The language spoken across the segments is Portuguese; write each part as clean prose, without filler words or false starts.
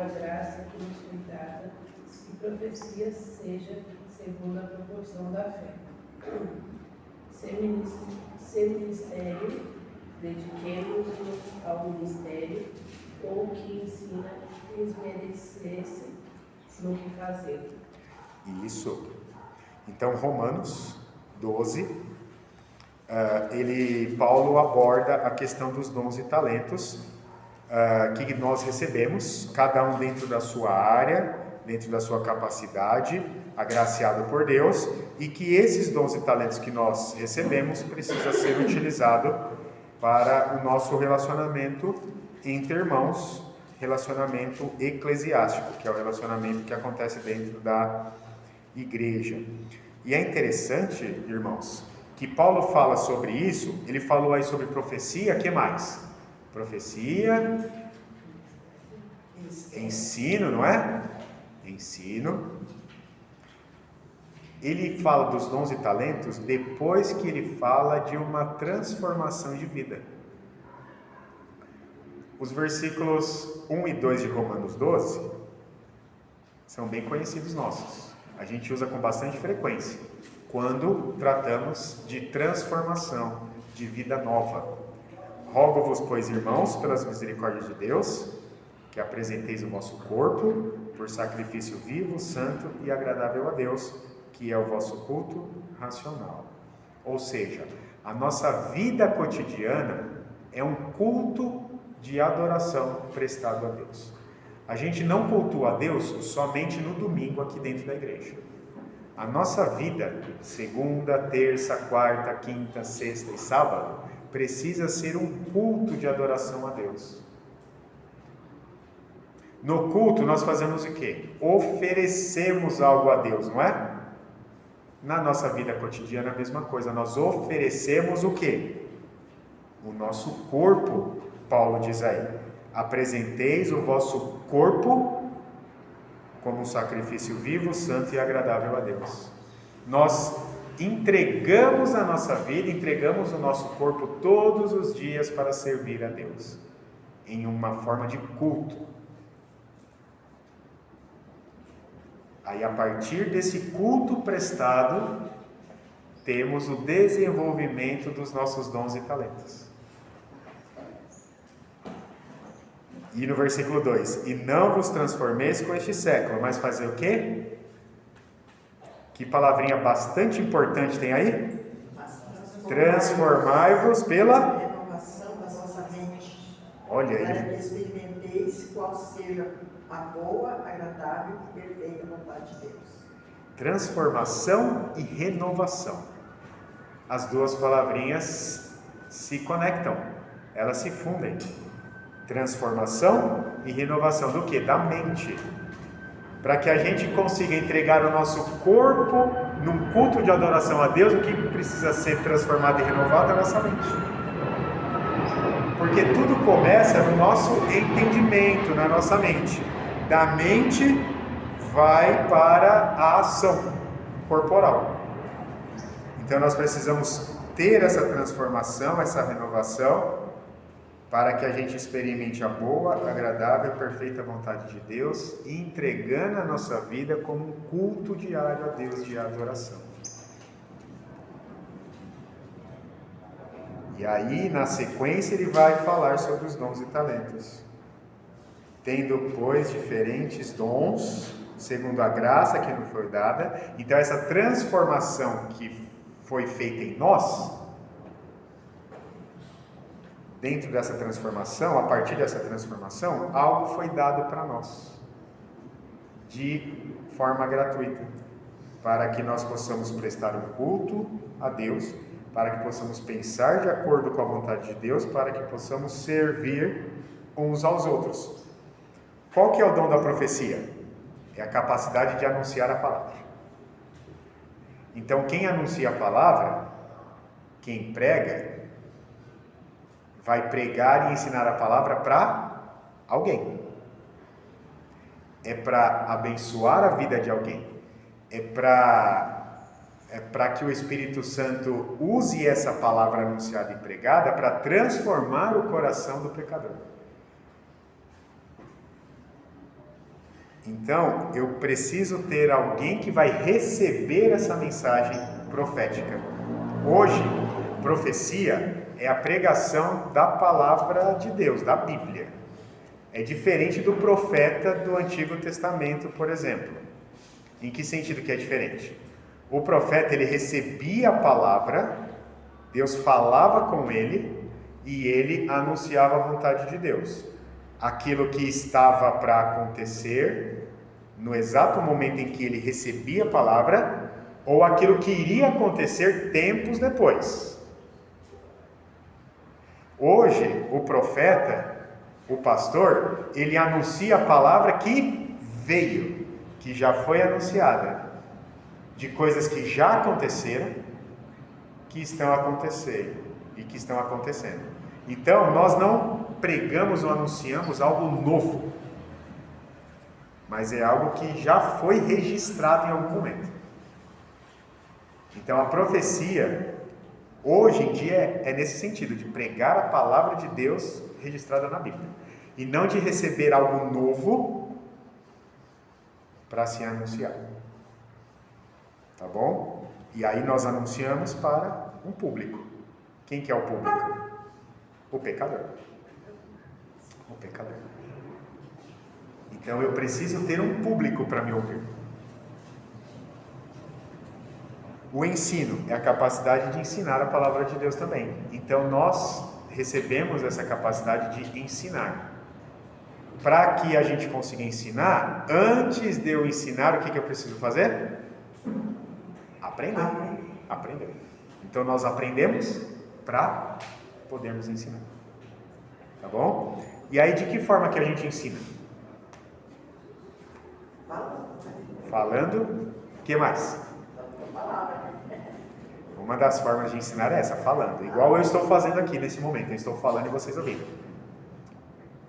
graça que nos foi dada, se profecia seja segundo a proporção da fé. Sem ministério, dediquemos-nos ao ministério, ou que ensina esmerecesse no que fazer. Isso. Então, Romanos 12, Paulo aborda a questão dos dons e talentos que nós recebemos, cada um dentro da sua área, dentro da sua capacidade, agraciado por Deus, e que esses dons e talentos que nós recebemos precisa ser utilizado para o nosso relacionamento entre irmãos, relacionamento eclesiástico, que é o relacionamento que acontece dentro da igreja. E é interessante, irmãos, que Paulo fala sobre isso. Ele falou aí sobre profecia, que mais? Profecia, ensino, não é? Ensino. Ele fala dos dons e talentos depois que ele fala de uma transformação de vida. Os versículos 1 e 2 de Romanos 12 são bem conhecidos nossos. A gente usa com bastante frequência quando tratamos de transformação, de vida nova. Rogo-vos, pois, irmãos, pelas misericórdias de Deus, que apresenteis o vosso corpo por sacrifício vivo, santo e agradável a Deus, que é o vosso culto racional. Ou seja, a nossa vida cotidiana é um culto de adoração prestado a Deus. A gente não cultua a Deus somente no domingo aqui dentro da igreja. A nossa vida, segunda, terça, quarta, quinta, sexta e sábado, precisa ser um culto de adoração a Deus. No culto nós fazemos o quê? Oferecemos algo a Deus, não é? Na nossa vida cotidiana a mesma coisa, nós oferecemos o quê? O nosso corpo, Paulo diz aí, apresenteis o vosso corpo como um sacrifício vivo, santo e agradável a Deus. Nós entregamos a nossa vida, entregamos o nosso corpo todos os dias para servir a Deus, em uma forma de culto. Aí, a partir desse culto prestado, temos o desenvolvimento dos nossos dons e talentos. E no versículo 2: e não vos transformeis com este século, mas fazer o quê? Que palavrinha bastante importante tem aí? Transformai-vos pela renovação da vossa mente. Olha aí. Para que experimenteis qual seja a boa, agradável e perfeita vontade de Deus. Transformação e renovação. As duas palavrinhas se conectam, elas se fundem. Transformação e renovação do quê? Da mente. Para que a gente consiga entregar o nosso corpo num culto de adoração a Deus, o que precisa ser transformado e renovado é a nossa mente. Porque tudo começa no nosso entendimento, na nossa mente. Da mente vai para a ação corporal. Então nós precisamos ter essa transformação, essa renovação, para que a gente experimente a boa, agradável e perfeita vontade de Deus, entregando a nossa vida como um culto diário a Deus de adoração. E aí, na sequência, ele vai falar sobre os dons e talentos. Tendo, pois, diferentes dons, segundo a graça que nos foi dada. Então, essa transformação que foi feita em nós, dentro dessa transformação, a partir dessa transformação, algo foi dado para nós, de forma gratuita, para que nós possamos prestar um culto a Deus, para que possamos pensar de acordo com a vontade de Deus, para que possamos servir uns aos outros. Qual que é o dom da profecia? É a capacidade de anunciar a palavra. Então, quem anuncia a palavra, quem prega, vai pregar e ensinar a palavra para alguém. É para abençoar a vida de alguém. É para que o Espírito Santo use essa palavra anunciada e pregada para transformar o coração do pecador. Então, eu preciso ter alguém que vai receber essa mensagem profética. Hoje, profecia é a pregação da palavra de Deus, da Bíblia. É diferente do profeta do Antigo Testamento, por exemplo. Em que sentido que é diferente? O profeta, ele recebia a palavra, Deus falava com ele e ele anunciava a vontade de Deus. Aquilo que estava para acontecer no exato momento em que ele recebia a palavra, ou aquilo que iria acontecer tempos depois. Hoje, o profeta, o pastor, ele anuncia a palavra que veio, que já foi anunciada, de coisas que já aconteceram, que estão acontecendo e que estão acontecendo. Então, nós não pregamos ou anunciamos algo novo, mas é algo que já foi registrado em algum momento. Então, a profecia, hoje em dia, é nesse sentido, de pregar a palavra de Deus registrada na Bíblia, e não de receber algo novo para se anunciar. Tá bom? E aí nós anunciamos para um público. Quem que é o público? O pecador. O pecador. Então eu preciso ter um público para me ouvir. O ensino é a capacidade de ensinar a palavra de Deus também. Então nós recebemos essa capacidade de ensinar. Para que a gente consiga ensinar, antes de eu ensinar, o que eu preciso fazer? Aprender. Então nós aprendemos para podermos ensinar. Tá bom? E aí de que forma que a gente ensina? Falando. O que mais? Uma das formas de ensinar é essa, falando. Igual eu estou fazendo aqui nesse momento. Eu estou falando e vocês ouvindo.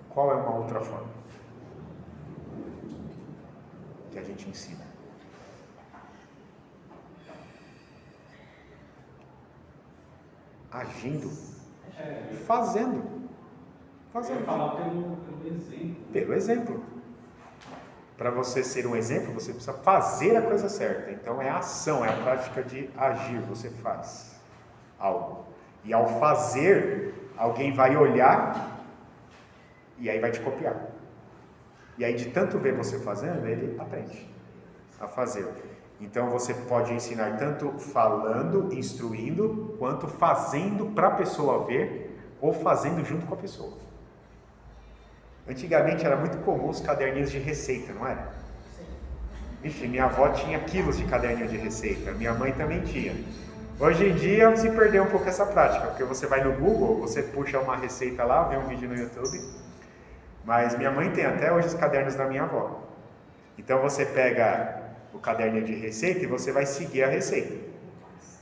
Qual é uma outra forma que a gente ensina? Agindo, fazendo. Falar pelo exemplo. Pelo exemplo. Para você ser um exemplo, você precisa fazer a coisa certa. Então é a ação, é a prática de agir. Você faz algo. E ao fazer, alguém vai olhar e aí vai te copiar. E aí de tanto ver você fazendo, ele aprende a fazer. Então você pode ensinar tanto falando, instruindo, quanto fazendo para a pessoa ver, ou fazendo junto com a pessoa. Antigamente era muito comum os caderninhos de receita, não era? Ixi, minha avó tinha quilos de caderninho de receita, minha mãe também tinha. Hoje em dia se perdeu um pouco essa prática, porque você vai no Google, você puxa uma receita lá, vê um vídeo no YouTube, mas minha mãe tem até hoje os cadernos da minha avó. Então você pega o caderninho de receita e você vai seguir a receita.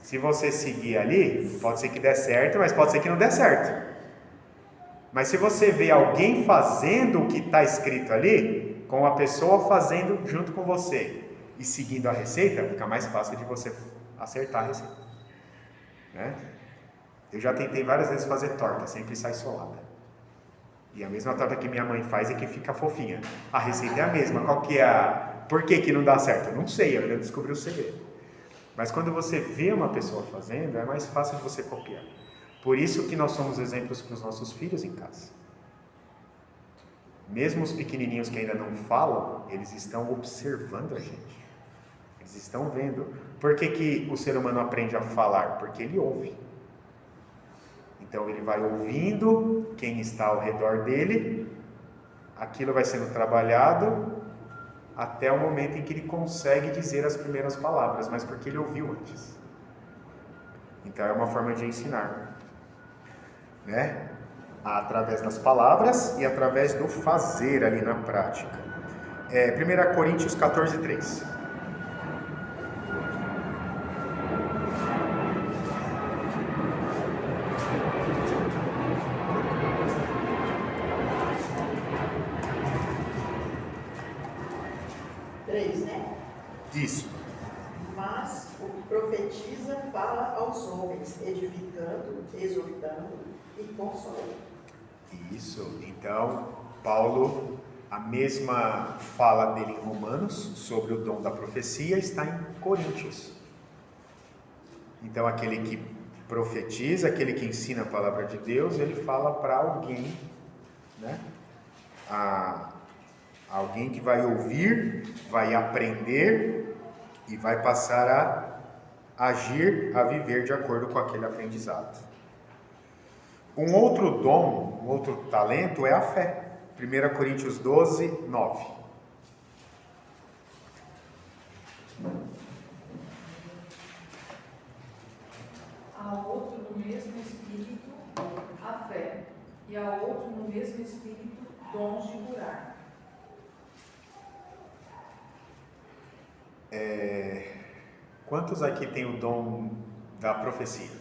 Se você seguir ali, pode ser que dê certo, mas pode ser que não dê certo. Mas se você vê alguém fazendo o que está escrito ali, com a pessoa fazendo junto com você e seguindo a receita, fica mais fácil de você acertar a receita, né? Eu já tentei várias vezes fazer torta, sempre sai solada. E a mesma torta que minha mãe faz é que fica fofinha. A receita é a mesma. Qual que é a... Por que não dá certo? Eu não sei, eu descobri o segredo. Mas quando você vê uma pessoa fazendo, é mais fácil de você copiar. Por isso que nós somos exemplos para os nossos filhos em casa. Mesmo os pequenininhos que ainda não falam, eles estão observando a gente. Eles estão vendo. Por que o ser humano aprende a falar? Porque ele ouve. Então ele vai ouvindo quem está ao redor dele, aquilo vai sendo trabalhado até o momento em que ele consegue dizer as primeiras palavras, mas porque ele ouviu antes. Então é uma forma de ensinar, né? Através das palavras e através do fazer ali na prática. 1 Coríntios 14, 3. Isso. Mas o que profetiza fala aos homens, edificando, exortando e consolando. Isso. Então, Paulo A mesma fala dele em Romanos sobre o dom da profecia está em Coríntios. Então, aquele que profetiza, aquele que ensina a palavra de Deus, ele fala para alguém, né? Alguém que vai ouvir, vai aprender e vai passar a agir, a viver de acordo com aquele aprendizado. Um outro dom, um outro talento é a fé. 1 Coríntios 12, 9. Há outro no mesmo Espírito, a fé, e há outro no mesmo Espírito, dons de curar. Quantos aqui tem o dom da profecia?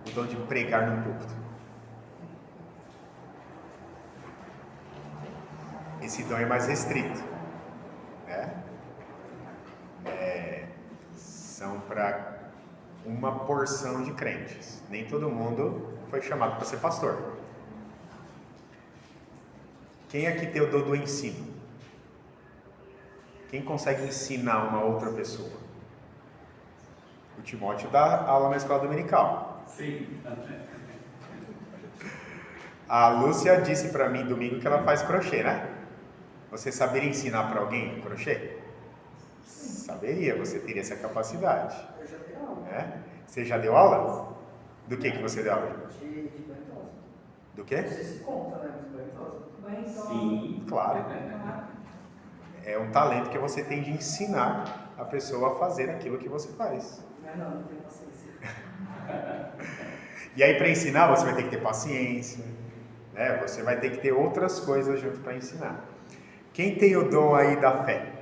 O dom de pregar no púlpito? Esse dom é mais restrito, né? São para uma porção de crentes. Nem todo mundo foi chamado para ser pastor. Quem aqui tem o dom do ensino? Quem consegue ensinar uma outra pessoa? O Timóteo dá aula na escola dominical. Sim. A Lúcia disse para mim domingo que ela faz crochê, né? Você saberia ensinar para alguém crochê? Saberia, você teria essa capacidade. Eu já dei aula. Né? Você já deu aula? Do que você deu aula? De banhosa. Do quê? Não sei se conta, né? Mas banhosa. Sim. Claro. É um talento que você tem de ensinar a pessoa a fazer aquilo que você faz. Não tenho paciência. E aí, para ensinar, você vai ter que ter paciência, né? Você vai ter que ter outras coisas junto para ensinar. Quem tem o dom aí da fé?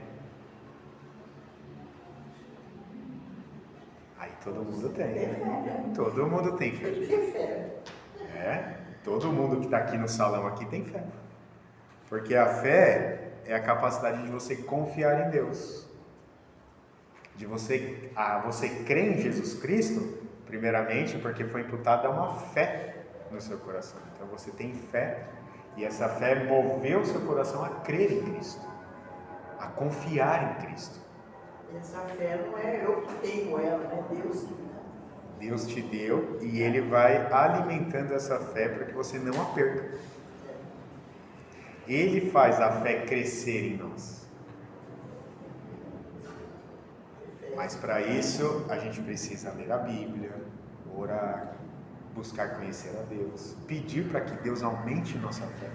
Aí todo mundo tem, né? Todo mundo tem fé. Tem fé. Todo mundo que está aqui no salão aqui tem fé. Porque a fé é a capacidade de você confiar em Deus. De você crer em Jesus Cristo, primeiramente, porque foi imputada uma fé no seu coração. Então você tem fé, e essa fé moveu o seu coração a crer em Cristo, a confiar em Cristo. Essa fé não é eu que tenho ela, é Deus que dá. Deus te deu e Ele vai alimentando essa fé para que você não a perca. Ele faz a fé crescer em nós. Mas para isso a gente precisa ler a Bíblia, orar, buscar conhecer a Deus, pedir para que Deus aumente nossa fé.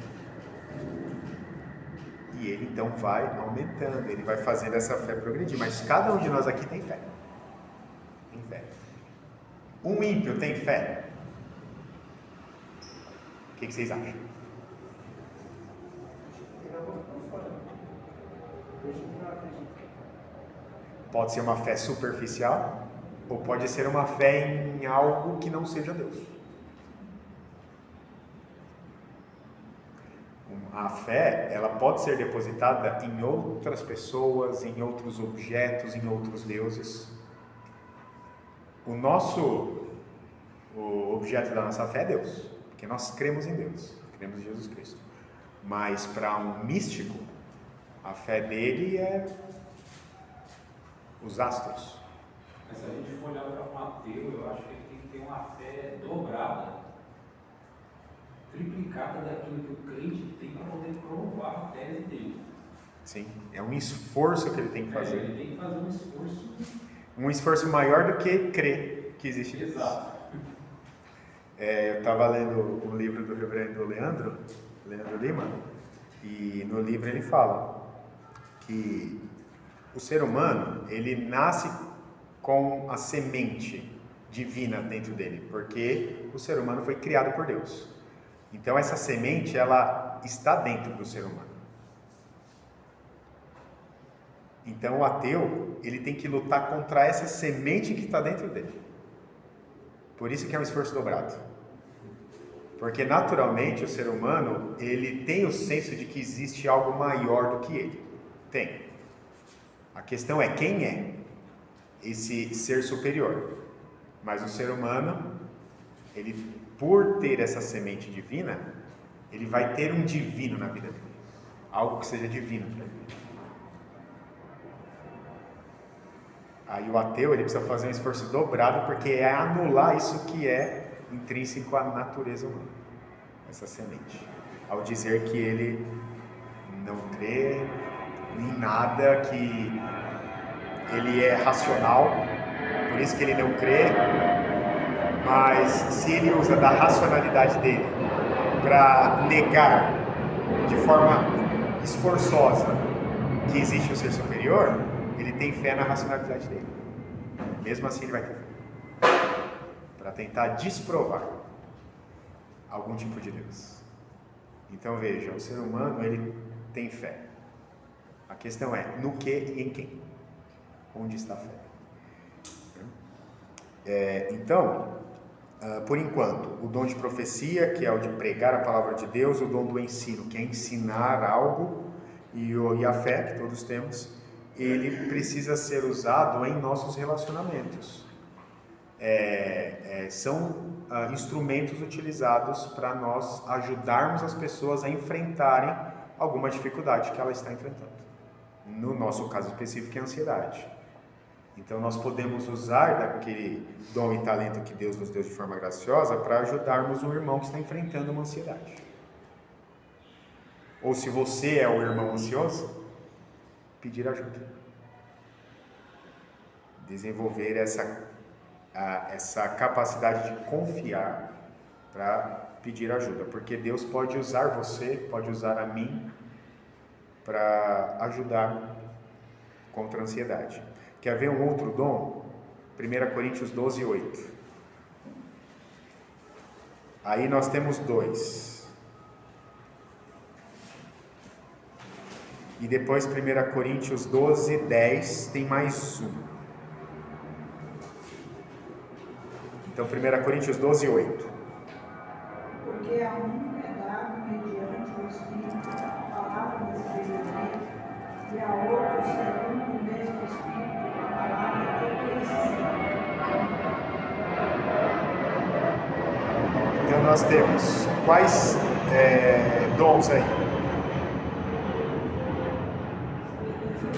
E Ele então vai aumentando, Ele vai fazendo essa fé progredir. Mas cada um de nós aqui tem fé. Tem fé. Um ímpio tem fé? O que vocês acham? Pode ser uma fé superficial, ou pode ser uma fé em algo que não seja Deus. A fé, ela pode ser depositada em outras pessoas, em outros objetos, em outros deuses. O objeto da nossa fé é Deus, porque nós cremos em Deus, cremos em Jesus Cristo. Mas para um místico, a fé dele é os astros. Mas se a gente for olhar para um ateu, eu acho que ele tem que ter uma fé dobrada, triplicada daquilo que o crente tem para poder provar a tese dele. Sim, é um esforço que ele tem que fazer. Ele tem que fazer um esforço. Um esforço maior do que crer que existe Deus. Exato. Eu estava lendo um livro do reverendo Leandro Lima, e no livro ele fala que o ser humano, ele nasce com a semente divina dentro dele, porque o ser humano foi criado por Deus. Então essa semente, ela está dentro do ser humano. Então o ateu, ele tem que lutar contra essa semente que está dentro dele. Por isso que é um esforço dobrado. Porque naturalmente o ser humano, ele tem o senso de que existe algo maior do que ele. Tem. A questão é quem é esse ser superior. Mas o ser humano, ele, por ter essa semente divina, ele vai ter um divino na vida dele. algo que seja divino para ele. Aí o ateu ele precisa fazer um esforço dobrado, porque é anular isso que é intrínseco à natureza humana, essa semente, ao dizer que ele não crê em nada, que ele é racional, por isso que ele não crê. Mas se ele usa da racionalidade dele para negar de forma esforçosa que existe um ser superior, ele tem fé na racionalidade dele. Mesmo assim ele vai ter fé para tentar desprovar algum tipo de Deus. Então veja, o ser humano ele tem fé. A questão é no que e em quem? Onde está a fé? Então, por enquanto, o dom de profecia, que é o de pregar a palavra de Deus, o dom do ensino, que é ensinar algo, e a fé, que todos temos, ele precisa ser usado em nossos relacionamentos. São instrumentos utilizados para nós ajudarmos as pessoas a enfrentarem alguma dificuldade que ela está enfrentando. No nosso caso específico, é a ansiedade. Então nós podemos usar daquele dom e talento que Deus nos deu de forma graciosa para ajudarmos um irmão que está enfrentando uma ansiedade. Ou se você é o irmão ansioso, pedir ajuda. Desenvolver essa capacidade de confiar para pedir ajuda, porque Deus pode usar você, pode usar a mim para ajudar contra a ansiedade. Quer ver um outro dom? 1 Coríntios 12, 8. Aí nós temos 2. E depois 1 Coríntios 12, 10 tem mais um. Então 1 Coríntios 12, 8. Porque a um é dado mediante o Espírito a palavra da sabedoria, e a outro, segundo o mesmo Espírito, a palavra do conhecimento. Então nós temos quais dons aí?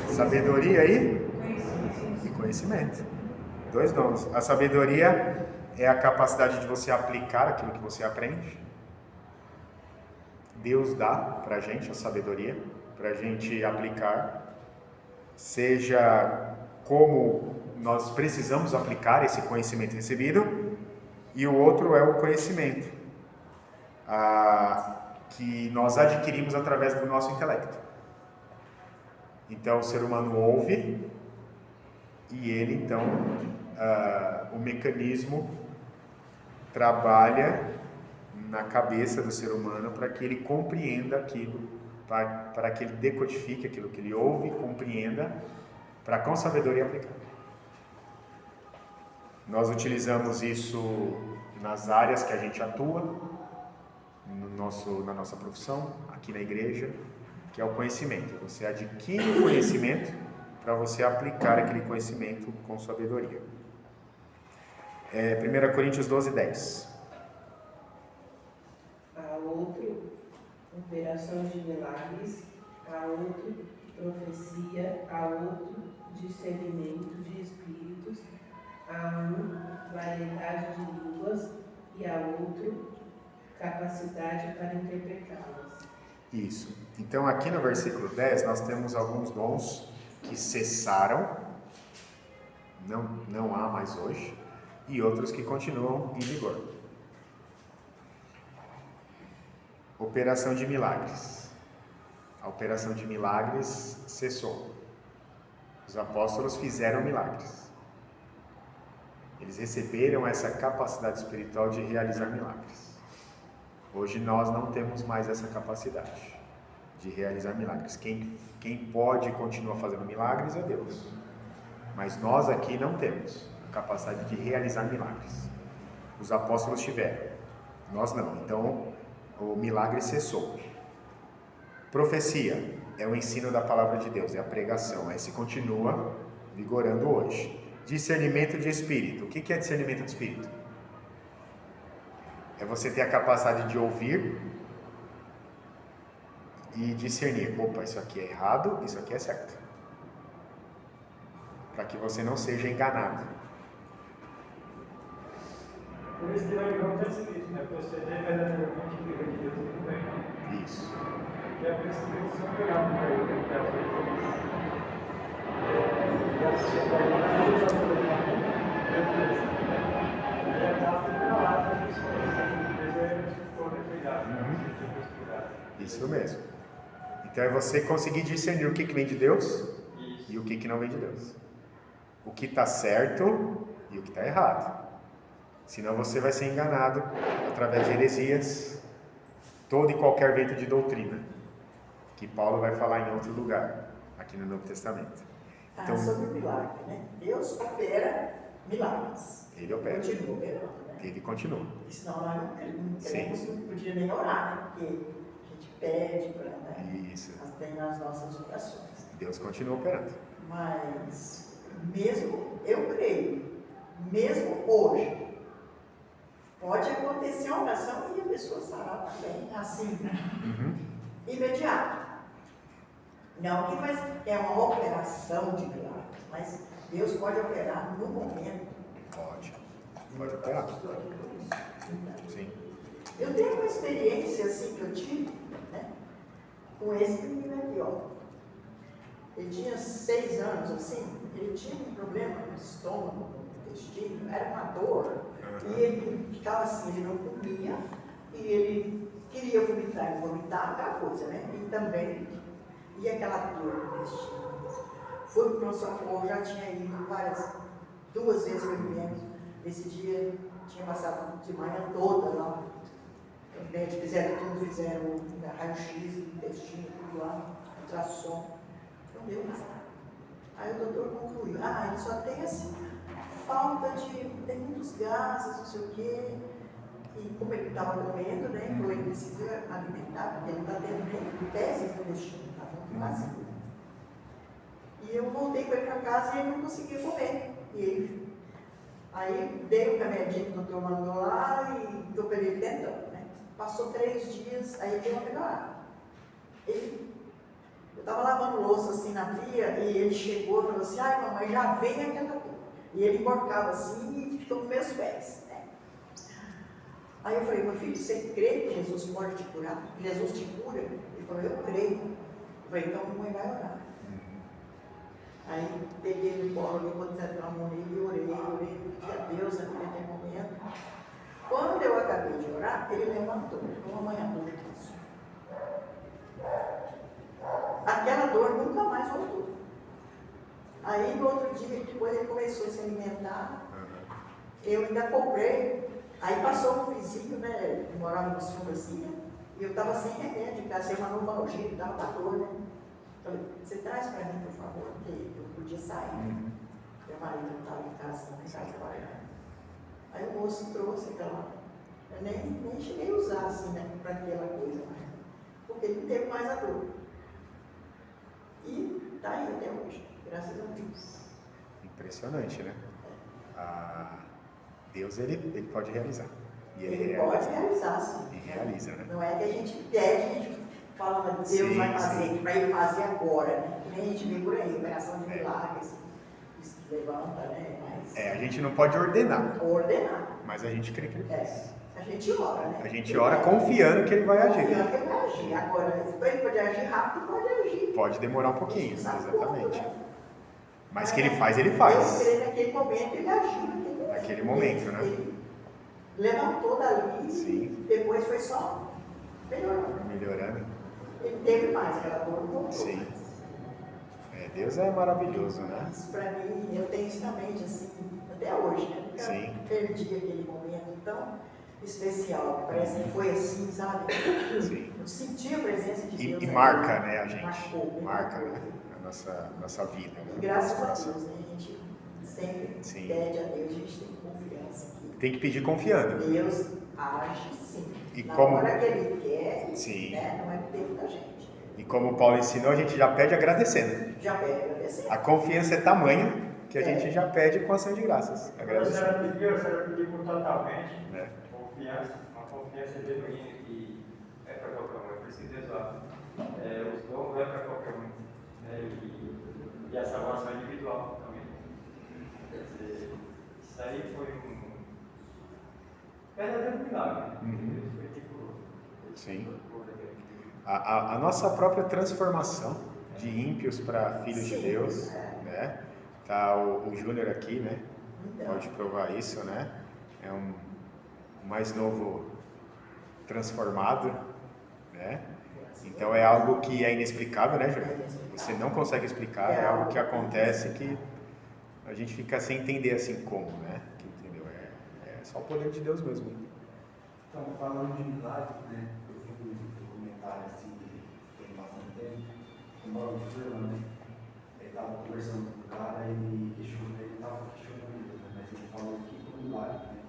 Sabedoria e conhecimento. 2 dons. A sabedoria é a capacidade de você aplicar aquilo que você aprende. Deus dá para a gente a sabedoria, para a gente aplicar, seja como nós precisamos aplicar esse conhecimento recebido, e o outro é o conhecimento que nós adquirimos através do nosso intelecto. Então o ser humano ouve e ele então o mecanismo trabalha na cabeça do ser humano para que ele compreenda aquilo, para que ele decodifique aquilo que ele ouve, compreenda, para com sabedoria aplicar. Nós utilizamos isso nas áreas que a gente atua, na nossa profissão, aqui na igreja, que é o conhecimento. Você adquire o conhecimento para você aplicar aquele conhecimento com sabedoria. 1 Coríntios 12, 10. A outro, operação de milagres, a outro, profecia, a outro, discernimento de espíritos, a um, variedade de línguas, e a outro, capacidade para interpretá-las. Isso. Então aqui no versículo 10 nós temos alguns dons que cessaram, não há mais hoje, e outros que continuam em vigor. Operação de milagres. A operação de milagres cessou. Os apóstolos fizeram milagres. Eles receberam essa capacidade espiritual de realizar milagres. Hoje nós não temos mais essa capacidade de realizar milagres. Quem pode continuar fazendo milagres é Deus. Mas nós aqui não temos a capacidade de realizar milagres. Os apóstolos tiveram, nós não. Então o milagre cessou. Profecia é o ensino da palavra de Deus, é a pregação. Esse continua vigorando hoje. Discernimento de espírito. O que é discernimento de espírito? É você ter a capacidade de ouvir e discernir, opa, isso aqui é errado, isso aqui é certo. Para que você não seja enganado. Por isso que lá em João está escrito, né? Proceder verdadeiramente em livro de Deus e do bem. Isso. Que é por isso que eles são pegados para ele, que é o que eles. E a sociedade não usa por ele, é a data pela lata das pessoas. Isso mesmo. Então é você conseguir discernir o que vem de Deus Isso. e o que não vem de Deus. O que está certo e o que está errado. Senão você vai ser enganado através de heresias, todo e qualquer vento de doutrina, que Paulo vai falar em outro lugar, aqui no Novo Testamento. Então, sobre o milagre, né? Deus opera milagres. Ele opera. Continua operando, né? Ele continua. Porque senão nós não queremos, não podia nem orar, né? Porque a gente pede para, né? Isso. Tem nas nossas orações. Deus continua operando. Mas, mesmo, eu creio, mesmo hoje, pode acontecer uma oração e a pessoa sarar também, assim, imediato. Não que é uma operação de milagres, mas Deus pode operar no momento. Pode operar. Sim. Eu tenho uma experiência assim que eu tive, né, com esse menino aqui, ó. Ele tinha 6 anos, assim, ele tinha um problema no estômago, no intestino, era uma dor, e ele ficava assim, ele não comia, e ele queria vomitar, ele vomitava aquela coisa, né? E também, e aquela dor no intestino. Fui para o pronto-socorro, já tinha ido 2 vezes pelo menos. Esse dia tinha passado de manhã toda lá. Os médicos fizeram tudo, fizeram raio-x do intestino, tudo lá, ultrassom. Não deu nada. Aí o doutor concluiu, ele só tem assim, falta de, tem muitos gases, não sei o quê. E como ele estava comendo, né, então ele precisa alimentar, porque ele não está tendo nem fezes no intestino, está muito vazio. E eu voltei com ele para casa e ele não conseguia comer. Aí dei o remedinho que o doutor mandou lá e estou para ele tentando, né? Passou 3 dias, aí deu uma melhorada. Eu estava lavando louça assim na pia e ele chegou e falou assim, mamãe, já vem aquela dor. E ele emborcava assim e ficou com meus pés, né? Aí eu falei, meu filho, você crê que Jesus pode te curar? Que Jesus te cura? Ele falou, eu creio. Eu falei, então a mamãe vai orar. Aí peguei ele no colo, botei a mão nele e orei, pedi a Deus naquele momento. Quando eu acabei de orar, ele levantou, falou, mamãe, a dor passou. Aquela dor nunca mais voltou. Aí no outro dia, depois ele começou a se alimentar, eu ainda comprei, aí passou um vizinho, né, que morava no sul assim, né, e eu estava sem remédio, em casa, uma novalgia, que dava pra dor, né. Falei, você traz para mim, por favor, porque eu podia sair. Meu marido não estava em casa, não estava trabalhando. Aí o moço trouxe aquela. Eu nem cheguei a usar assim, né, para aquela coisa, né, porque ele não teve mais a dor. E está aí até hoje, graças a Deus. Impressionante, né? Deus, ele pode realizar. E ele pode realizar, sim. E realiza, né? Não é que a gente pede, a gente fala, Deus vai fazer, para ele fazer agora, né? Que nem a gente vê por aí, operação de milagres, isso que levanta, né? Mas, a gente não pode ordenar. Ordenar. Mas a gente crê que ele faz. A gente ora, né? A gente ora confiando que ele vai agir. Confiando que ele vai agir. Agora, ele pode agir rápido, pode agir. Pode demorar um pouquinho, exatamente. Né? Mas que ele faz, ele faz. Eu creio naquele momento, ele agiu naquele momento, né? Ele levantou dali, sim. Depois foi só melhorando. Melhorando. Ele teve mais, aquela dor voltou. Sim. Deus é maravilhoso, né? Isso para mim, eu tenho isso na mente, assim, até hoje, né? Nunca sim. perdi aquele momento tão especial, parece que foi assim, sabe? Sim. Eu senti a presença de Deus. E marca, né, a gente? Marca, né? A nossa vida. E graças a Deus, né? A gente sempre pede a Deus, a gente tem confiança. Tem que pedir confiando. Deus age sim. E na como... hora que Ele quer, sim. Né? Não é tempo da gente. E como o Paulo ensinou, a gente já pede agradecendo. Já pede agradecendo. A confiança é tamanha que a gente já pede com ação de graças. Agradecendo. A senhora pediu totalmente. Né? Uma confiança genuína que é para qualquer um, é preciso exato. os dons não é para qualquer um. Né? E a salvação é individual também. Quer dizer, isso aí foi um verdadeiro milagre. Uhum. Foi tipo. Sim. A nossa própria transformação de ímpios para filhos de Sim, Deus, né? Tá o Júnior aqui, né? Então, Pode provar isso, né? É um mais novo transformado, né? Então é algo que é inexplicável, né, Júnior? Você não consegue explicar, é algo que acontece que a gente fica sem entender assim como, né? Que, entendeu? É só o poder de Deus mesmo. Então, falando de milagre, né? Eu vi um documentário assim, tem bastante tempo, com o Mauro de Fernando, né? Ele estava conversando com o cara e ele estava questionando, né? Mas ele falou que foi um milagre, né?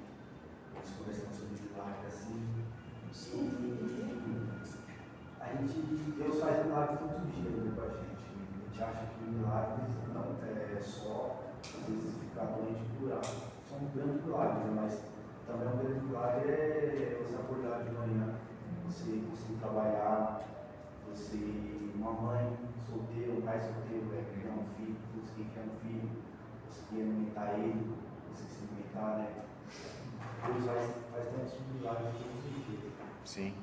Eles conversando sobre milagre assim. Deus faz milagres todos os dias, né, com a gente. A gente acha que milagres não é só, às vezes, ficar doente e curar. São grandes milagres, né? Mas também um grande milagre é você acordar de manhã, você conseguir trabalhar, você, uma mãe solteira, um pai solteiro, criar um filho, conseguir criar um filho, conseguir alimentar ele, conseguir se alimentar, né? Deus faz tantos milagres todos os dias. Sim.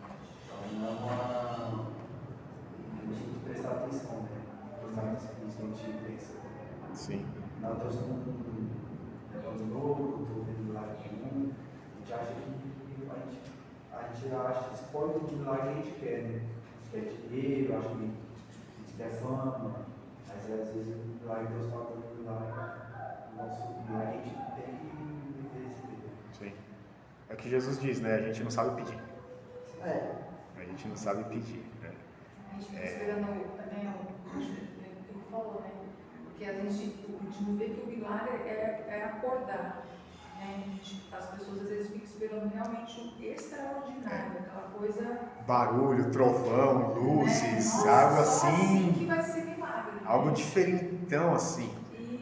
Então a gente tem que prestar atenção, né? Prestar atenção nisso que a gente pensa. Sim. Não, Deus não é negócio novo, estou vendo milagre nenhum. A gente acha que a gente acha, se pode um milagre que a gente quer, né? A gente quer dinheiro, acha que a gente quer fama, mas às vezes o milagre Deus está dando milagre. O nosso milagre a gente tem que viver esse vida. Sim. É o que Jesus diz, né? A gente não sabe pedir. é, A gente não sabe pedir, né? A gente fica esperando, né, o que ele falou, né? Porque a gente não vê que o milagre é acordar, né? As pessoas às vezes ficam esperando realmente o extraordinário, aquela coisa... Barulho, trovão, luzes, Nossa, algo só assim, que vai ser milagre. algo diferentão assim.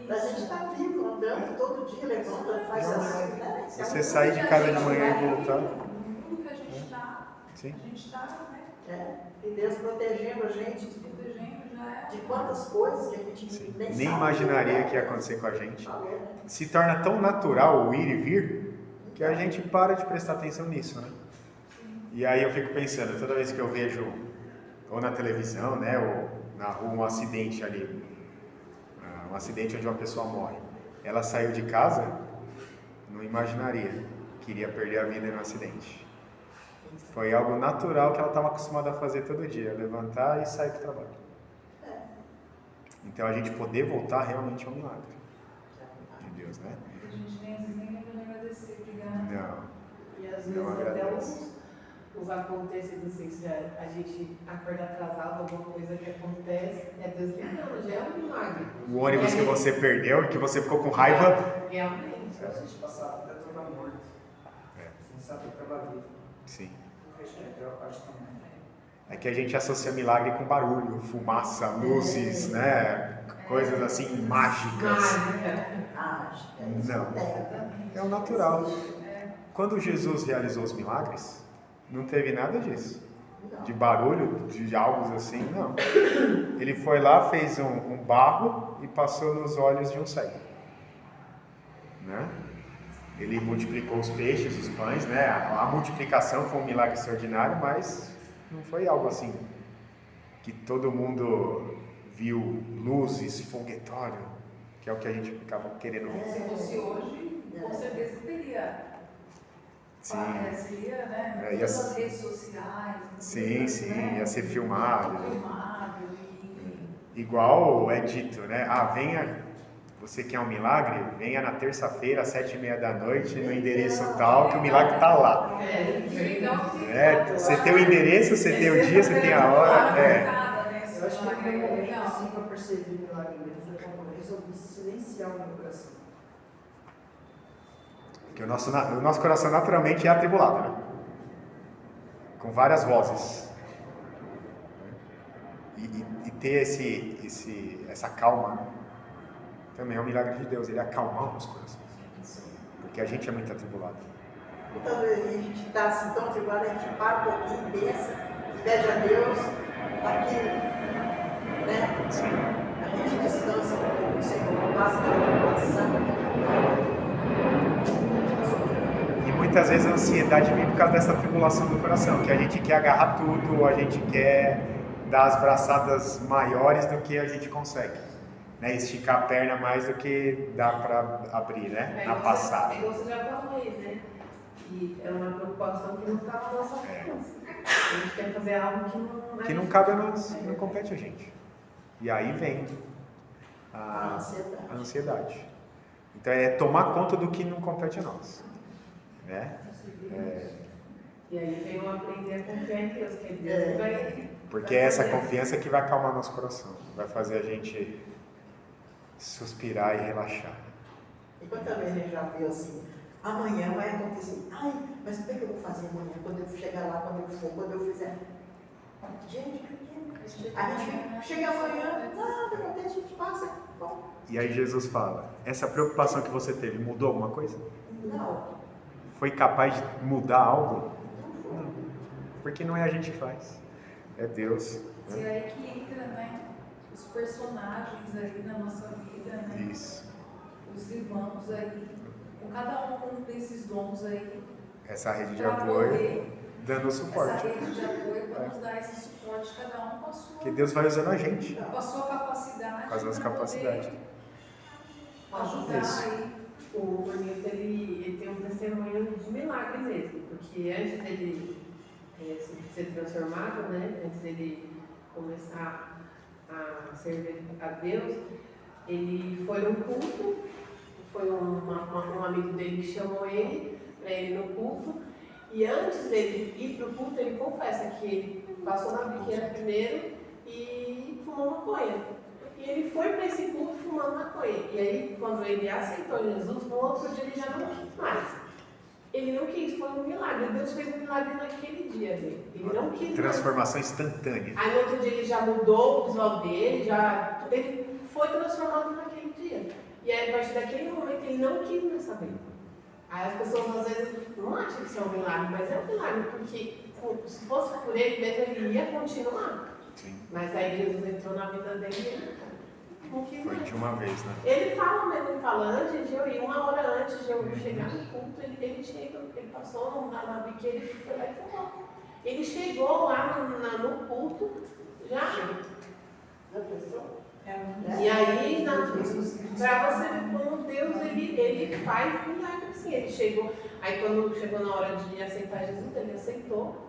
a gente está vivo, andando todo dia, levanta, faz assim, né? Você sair de casa de manhã e voltar. No mundo que a gente está, Sim. a gente está, né? E Deus protegendo a gente Protegendo já é. de quantas coisas que a gente Sim. nem Nem sabe. imaginaria que ia acontecer com a gente. Falou, né? Se torna tão natural o ir e vir que a gente para de prestar atenção nisso, né? E aí eu fico pensando, toda vez que eu vejo ou na televisão, né, ou na rua um acidente ali, um acidente onde uma pessoa morre, ela saiu de casa, não imaginaria que iria perder a vida em um acidente. Foi algo natural que ela estava acostumada a fazer todo dia, levantar e sair para o trabalho. Então a gente poder voltar realmente é um milagre de Deus, né? A gente nem às vezes nem lembra de agradecer, obrigada. Não. E às Não vezes até agradece. os acontecidos assim, se a gente acorda atrasado, alguma coisa que acontece, é Deus ligando, já é um milagre. O ônibus que você perdeu, que você ficou com raiva. Realmente. Se a gente passar até toda morte, sem saber que ela vive. Sim. Eu acho também. É que a gente associa milagre com barulho, fumaça, luzes, né? Coisas assim mágicas. Mágica. Acho que é isso. Não. É o natural. Quando Jesus realizou os milagres, não teve nada disso. De barulho, de algo assim, não. Ele foi lá, fez um barro e passou nos olhos de um cego. Né? Ele multiplicou os peixes, os pães, né? A multiplicação foi um milagre extraordinário, mas não foi algo assim que todo mundo viu luzes, foguetório, que é o que a gente ficava querendo ver. Se fosse hoje, com certeza teria. Sim. Apareceria, né? É, ia Todas ser- as redes sociais. Sim, sim, né? ia ser filmado. Filmado, enfim. Igual é dito, né? Venha, você quer um milagre? Venha na terça-feira, às 7h30 no endereço tal, que o milagre está lá. Você tem o endereço, você tem o dia, você tem a hora. Eu acho que o primeiro momento assim para perceber o milagre mesmo foi quando eu resolvi silenciar o meu coração. Porque o nosso coração naturalmente é atribulado, né? Com várias vozes. E ter essa calma também é um milagre de Deus, ele acalmar o nosso coração. Porque a gente é muito atribulado. Muitas vezes a gente está assim tão tribulado, a gente para um pouquinho, pensa, pede a Deus, aquilo né? Sim. A gente descansa um pouco, o Senhor passa pela tribulação. E muitas vezes a ansiedade vem por causa dessa tribulação do coração, que a gente quer agarrar tudo, a gente quer dar as braçadas maiores do que a gente consegue, né? Esticar a perna mais do que dá para abrir, né? Na passada. Igual você já falou aí, né? Que é uma preocupação que não está na nossa alcance. A gente quer fazer algo Que não cabe a nós, não compete a gente. E aí vem A a ansiedade. Então é tomar conta do que não compete a nós, né? E aí vem o aprender a confiar em Deus, que Deus vai. Porque é essa confiança que vai acalmar nosso coração, vai fazer a gente suspirar e relaxar. E quantas vezes a gente já viu assim, amanhã vai acontecer, ai, mas o que eu vou fazer amanhã, quando eu chegar lá, quando eu for, quando eu fizer? Gente, por quê? A gente chega amanhã, nada acontece, a gente passa, bom. E aí Jesus fala, essa preocupação que você teve mudou alguma coisa? Não, Foi capaz de mudar algo? Não. Porque não é a gente que faz, é Deus. E é aí que entra, né, os personagens aí na nossa vida, né? Isso. Os irmãos aí, com cada um desses dons aí, Essa rede de para apoio poder, dando essa suporte. rede de apoio para nos dar esse suporte, cada um com a sua, Que Deus vai usando a gente. com a sua capacidade, Com as nossas para capacidades. poder ajudar Isso. aí. O Cornelius, ele tem um testemunho de milagre mesmo, porque antes dele ser transformado, né, antes dele começar a servir a Deus, ele foi num culto, foi um amigo dele que chamou ele para ele no culto, e antes dele ir para o culto, ele confessa que ele passou na biqueira primeiro e fumou maconha. E ele foi para esse culto fumando maconha. E aí, quando ele aceitou Jesus, no outro dia ele já não quis mais. Ele não quis, foi um milagre. Deus fez um milagre naquele dia dele. Ele não quis mais. Transformação instantânea. Aí no outro dia ele já mudou o visual dele, ele foi transformado naquele dia. E aí, a partir daquele momento, ele não quis mais saber. Aí as pessoas às vezes não acham que isso é um milagre, mas é um milagre, porque se fosse por ele mesmo, ele ia continuar. Sim. Mas aí Jesus entrou na vida dele e ele não quis Foi mais. de uma vez, né? Ele fala mesmo, ele fala, antes de eu ir, uma hora antes de eu chegar no culto, ele passou na biqueira e foi lá e fumou. Ele chegou lá no culto, já pensou? E aí, para você ver como Deus, ele faz milagre assim. Ele chegou, aí quando chegou na hora de aceitar Jesus, ele aceitou.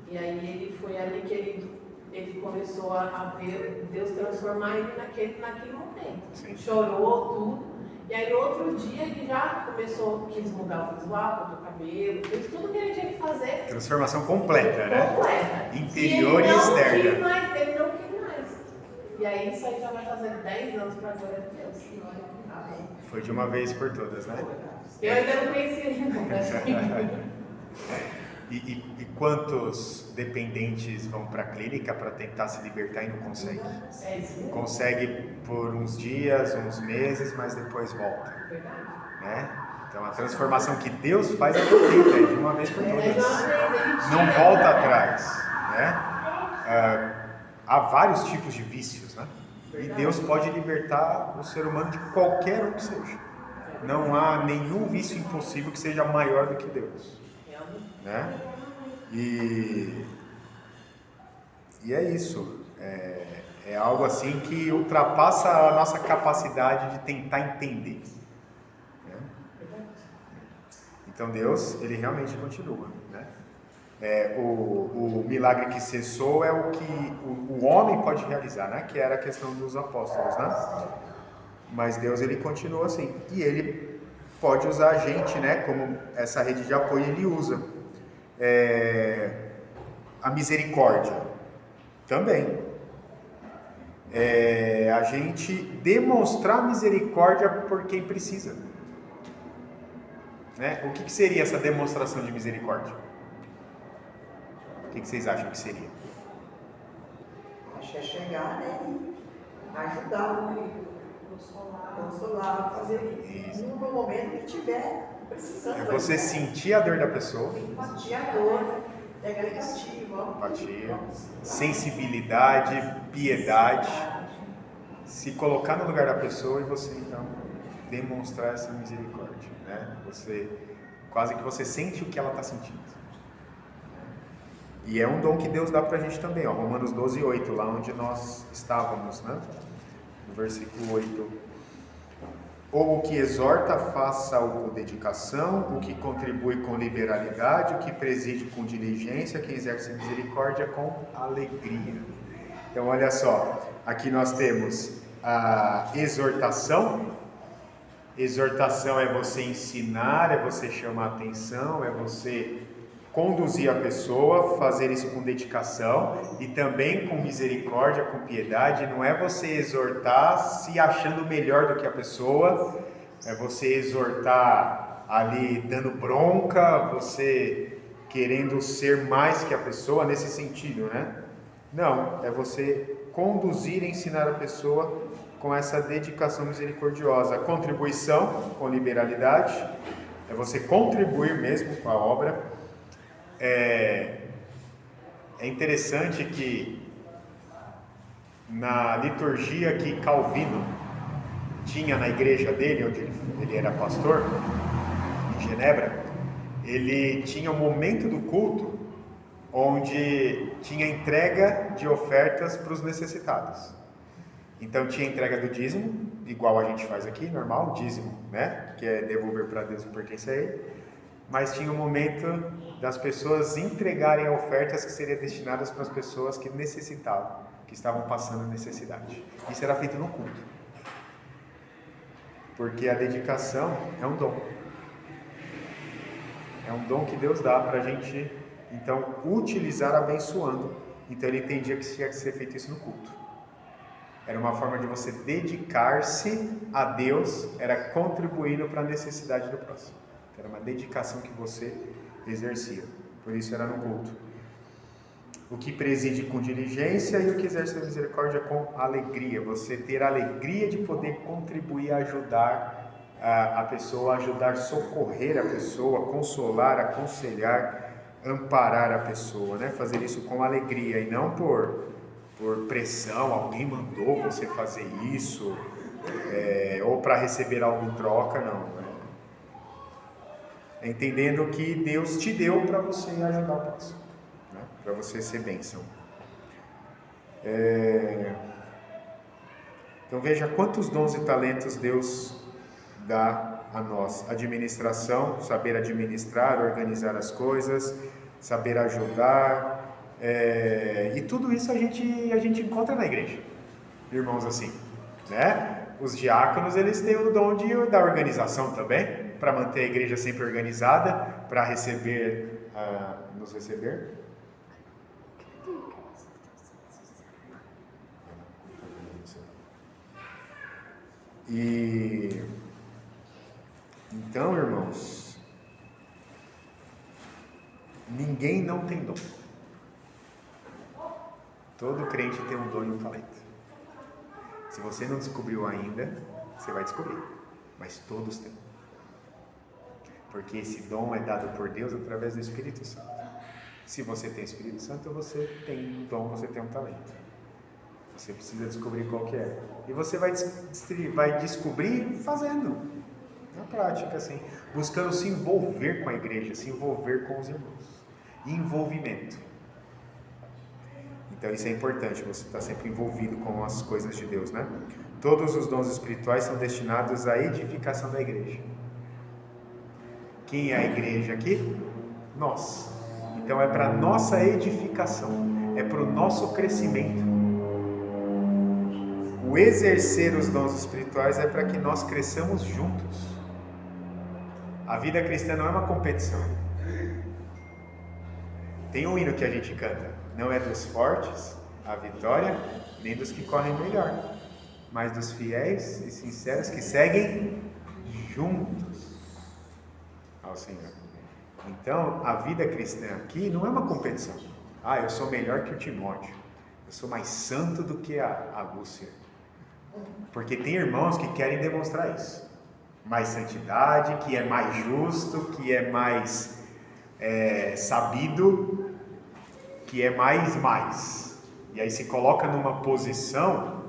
E aí ele foi ali que ele começou a ver Deus transformar ele naquele momento. Sim. Chorou tudo. E aí no outro dia ele já quis mudar o visual, do cabelo, fez tudo que ele tinha que fazer. Transformação completa, né? Completa. Interior e Ele externa. não quis mais. E aí isso aí já vai fazer 10 anos para a glória de Deus. Amém. Foi de uma vez por todas, né? Eu ainda não conhecia ele não. E quantos dependentes vão para a clínica para tentar se libertar e não conseguem? É isso mesmo. Consegue por uns dias, uns meses, mas depois volta, Verdade. né? Então a transformação que Deus faz é perfeita, é de uma vez por todas. Não volta atrás, né? Há vários tipos de vícios, né? E Deus pode libertar o ser humano de qualquer um que seja. Não há nenhum vício impossível que seja maior do que Deus, né? E é isso. É algo assim que ultrapassa a nossa capacidade de tentar entender, né? Então Deus, ele realmente continua, né? O milagre que cessou é o que o homem pode realizar, né? Que era a questão dos apóstolos, né? Mas Deus, ele continua assim, e ele pode usar a gente, né? Como essa rede de apoio ele usa. A misericórdia também. A gente demonstrar misericórdia por quem precisa, né? O que seria essa demonstração de misericórdia? O que vocês acham que seria? Acho que é chegar, né? E ajudar, consolar, fazer Isso. no momento que tiver precisando. É você sentir a dor da pessoa, sentir a dor, Negativo, ó. empatia, sensibilidade, piedade. Se colocar no lugar da pessoa e você então demonstrar essa misericórdia, né? Você quase que você sente o que ela está sentindo. E é um dom que Deus dá para a gente também, ó, Romanos 12:8, lá onde nós estávamos, né? No versículo 8. Ou o que exorta, faça-o com dedicação, o que contribui com liberalidade, o que preside com diligência, que exerce misericórdia com alegria. Então, olha só, aqui nós temos a exortação. Exortação é você ensinar, é você chamar a atenção, é você conduzir a pessoa, fazer isso com dedicação e também com misericórdia, com piedade. Não é você exortar se achando melhor do que a pessoa, é você exortar ali dando bronca, você querendo ser mais que a pessoa nesse sentido, né? Não, é você conduzir e ensinar a pessoa com essa dedicação misericordiosa. A contribuição com liberalidade é você contribuir mesmo com a obra. É interessante que na liturgia que Calvino tinha na igreja dele, onde ele era pastor, em Genebra, ele tinha um momento do culto onde tinha entrega de ofertas para os necessitados. Então tinha entrega do dízimo, igual a gente faz aqui, normal, dízimo, né? Que é devolver para Deus o que pertence a Ele. Mas tinha um momento das pessoas entregarem ofertas que seriam destinadas para as pessoas que necessitavam, que estavam passando necessidade. Isso era feito no culto. Porque a dedicação é um dom. É um dom que Deus dá para a gente, então, utilizar abençoando. Então ele entendia que tinha que ser feito isso no culto. Era uma forma de você dedicar-se a Deus, era contribuindo para a necessidade do próximo. Era uma dedicação que você exercia. Por isso era no culto. O que preside com diligência e o que exerce a misericórdia com alegria. Você ter a alegria de poder contribuir, ajudar a pessoa, ajudar, socorrer a pessoa, consolar, aconselhar, amparar a pessoa, né? Fazer isso com alegria e não por pressão, alguém mandou você fazer isso, ou para receber algo em troca, não. Né? Entendendo que Deus te deu para você ajudar o próximo, né? Para você ser bênção. Então veja quantos dons e talentos Deus dá a nós. Administração, saber administrar, organizar as coisas, saber ajudar, e tudo isso a gente encontra na igreja, irmãos, assim, né? Os diáconos, eles têm o dom da organização também, para manter a igreja sempre organizada, para receber, nos receber. E então, irmãos, ninguém não tem dom. Todo crente tem um dom e um talento. Se você não descobriu ainda, você vai descobrir. Mas todos têm. Porque esse dom é dado por Deus através do Espírito Santo. Se você tem Espírito Santo, você tem um dom, você tem um talento. Você precisa descobrir qual que é. E você vai descobrir fazendo. Na prática, assim. Buscando se envolver com a igreja, se envolver com os irmãos. Envolvimento. Então isso é importante, você está sempre envolvido com as coisas de Deus, né? Todos os dons espirituais são destinados à edificação da igreja. Quem é a igreja aqui? Nós. Então é para nossa edificação, é para o nosso crescimento. O exercer os dons espirituais é para que nós cresçamos juntos. A vida cristã não é uma competição. Tem um hino que a gente canta. Não é dos fortes a vitória, nem dos que correm melhor, mas dos fiéis e sinceros que seguem juntos ao Senhor. Então, a vida cristã aqui não é uma competição. Eu sou melhor que o Timóteo. Eu sou mais santo do que a Lúcia. Porque tem irmãos que querem demonstrar isso. Mais santidade, que é mais justo, que é mais sabido. que é mais. E aí se coloca numa posição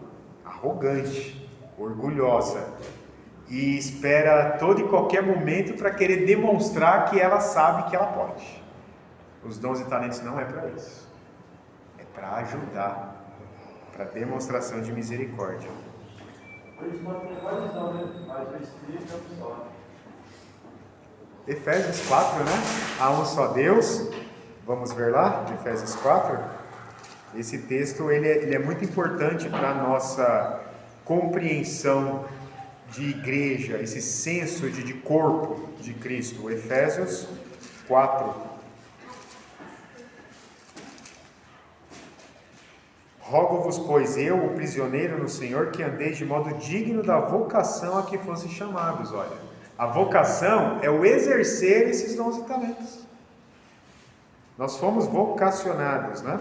arrogante, orgulhosa, e espera a todo e qualquer momento para querer demonstrar que ela sabe que ela pode. Os dons e talentos não é para isso. É para ajudar, para demonstração de misericórdia. Por isso pode ter vários dons, né? Mas o Espírito é um só. Efésios 4, né? Há um só Deus. Vamos ver lá, Efésios 4. Esse texto ele é muito importante para a nossa compreensão de igreja, esse senso de corpo de Cristo. Efésios 4. Rogo-vos, pois eu, o prisioneiro no Senhor, que andeis de modo digno da vocação a que fossem chamados. Olha, a vocação é o exercer esses dons e talentos. Nós fomos vocacionados, né?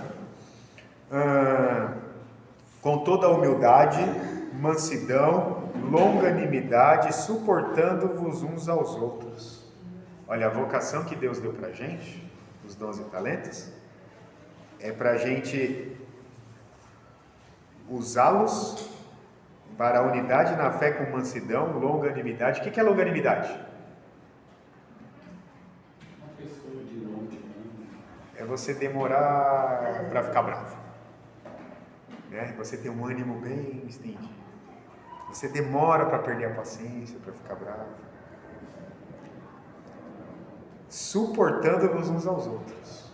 Com toda a humildade, mansidão, longanimidade, suportando-vos uns aos outros. Olha, a vocação que Deus deu para a gente, os dons e talentos, é para a gente usá-los para a unidade na fé com mansidão, longanimidade. O que é longanimidade? Uma pessoa de longe, É você demorar para ficar bravo, né? Você tem um ânimo bem estendido. Você demora para perder a paciência, para ficar bravo. Suportando-vos uns aos outros,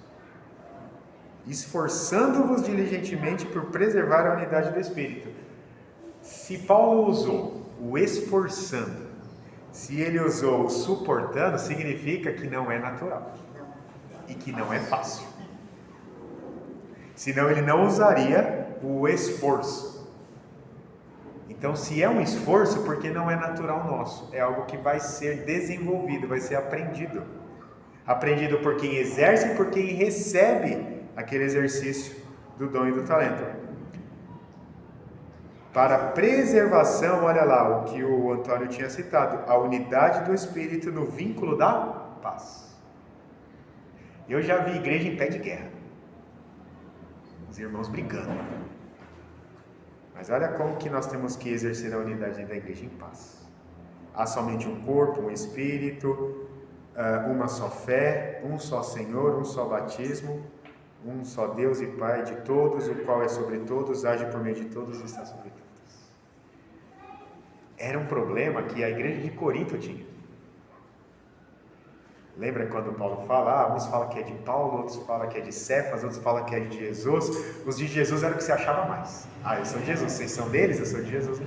esforçando-vos diligentemente por preservar a unidade do Espírito. Se Paulo usou o esforçando, se ele usou o suportando, significa que não é natural e que não é fácil. Senão ele não usaria o esforço. Então, se é um esforço, porque não é natural nosso, é algo que vai ser desenvolvido, vai ser aprendido. Aprendido por quem exerce e por quem recebe aquele exercício do dom e do talento. Para preservação, olha lá o que o Antônio tinha citado, a unidade do Espírito no vínculo da paz. Eu já vi igreja em pé de guerra, os irmãos brigando. Mas olha como que nós temos que exercer a unidade da igreja em paz. Há somente um corpo, um Espírito, uma só fé, um só Senhor, um só batismo, um só Deus e Pai de todos, o qual é sobre todos, age por meio de todos e está sobre todos. Era um problema que a igreja de Corinto tinha. Lembra quando Paulo fala, uns falam que é de Paulo, outros falam que é de Cefas, outros falam que é de Jesus. Os de Jesus eram o que se achava mais. Eu sou de Jesus, vocês são deles, eu sou de Jesus.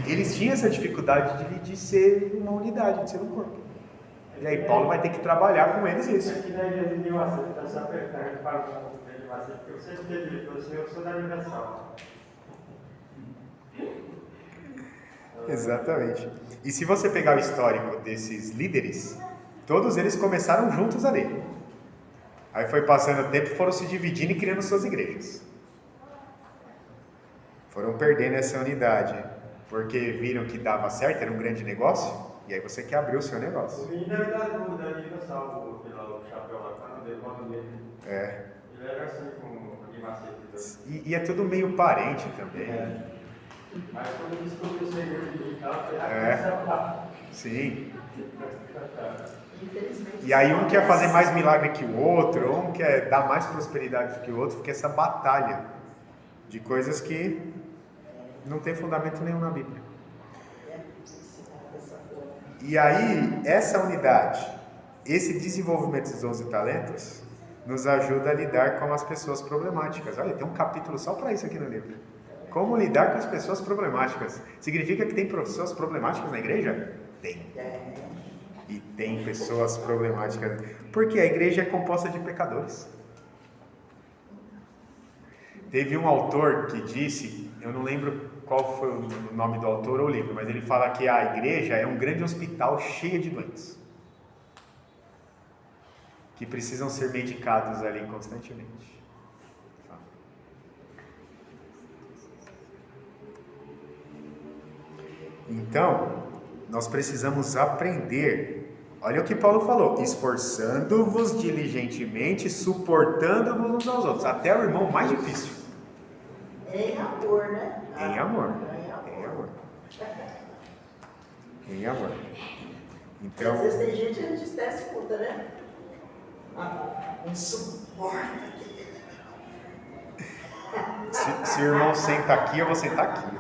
Eles tinham essa dificuldade de ser uma unidade, de ser um corpo. E aí Paulo vai ter que trabalhar com eles isso. Aqui na igreja de Macete, está se apertando para o de Macete, porque eu sempre teve diretor, eu sou da Universal. Exatamente. E se você pegar o histórico desses líderes, todos eles começaram juntos ali. Aí foi passando o tempo, foram se dividindo e criando suas igrejas. Foram perdendo essa unidade, porque viram que dava certo, era um grande negócio, e aí você quer abrir o seu negócio. O menino deve dar dúvida ali no salvo, o chapéu lá, quando dele. É. Ele era assim com o de Macete. E é tudo meio parente também. Mas quando ele descobriu o segredo digital, foi Sim. E aí um quer fazer mais milagre que o outro, um quer dar mais prosperidade que o outro, fica essa batalha de coisas que não tem fundamento nenhum na Bíblia. E aí, essa unidade, esse desenvolvimento dos dons e talentos, nos ajuda a lidar com as pessoas problemáticas. Olha, tem um capítulo só para isso aqui no livro. Como lidar com as pessoas problemáticas. Significa que tem pessoas problemáticas na igreja? Tem. E tem pessoas problemáticas. Porque a igreja é composta de pecadores. Teve um autor que disse, eu não lembro qual foi o nome do autor ou livro, mas ele fala que a igreja é um grande hospital cheio de doentes, que precisam ser medicados ali constantemente. Então, nós precisamos aprender Olha o que Paulo falou: esforçando-vos diligentemente, suportando-vos uns aos outros, até o irmão mais difícil. Em amor, né? Em amor. Em Em amor. amor. Em amor. Às Então, vezes tem gente que a gente até escuta, né? Não suporta. se o irmão senta aqui, eu vou sentar aqui.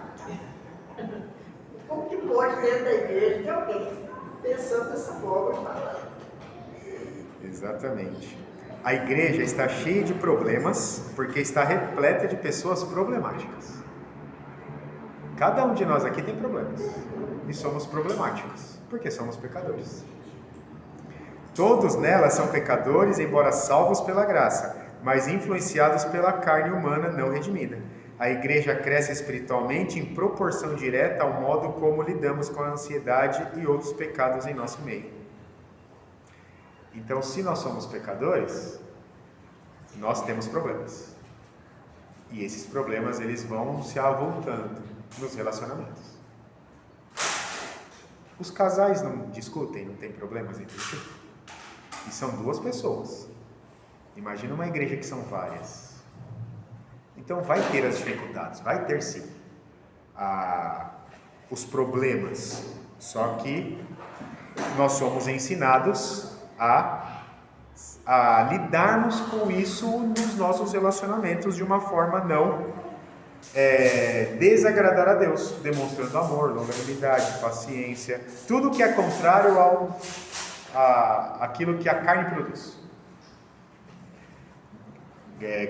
Como que pode dentro da igreja ter alguém pensando dessa forma, falando? Exatamente. A igreja está cheia de problemas porque está repleta de pessoas problemáticas. Cada um de nós aqui tem problemas e somos problemáticos porque somos pecadores. Todos nela são pecadores, embora salvos pela graça, mas influenciados pela carne humana não redimida. A igreja cresce espiritualmente em proporção direta ao modo como lidamos com a ansiedade e outros pecados em nosso meio. Então, se nós somos pecadores, nós temos problemas. E esses problemas, eles vão se avultando nos relacionamentos. Os casais não discutem, não tem problemas entre si. E são duas pessoas. Imagina uma igreja que são várias. Então vai ter as dificuldades, vai ter sim os problemas. Só que nós somos ensinados a lidarmos com isso nos nossos relacionamentos de uma forma não desagradar a Deus, demonstrando amor, longanimidade, paciência, tudo que é contrário àquilo que a carne produz.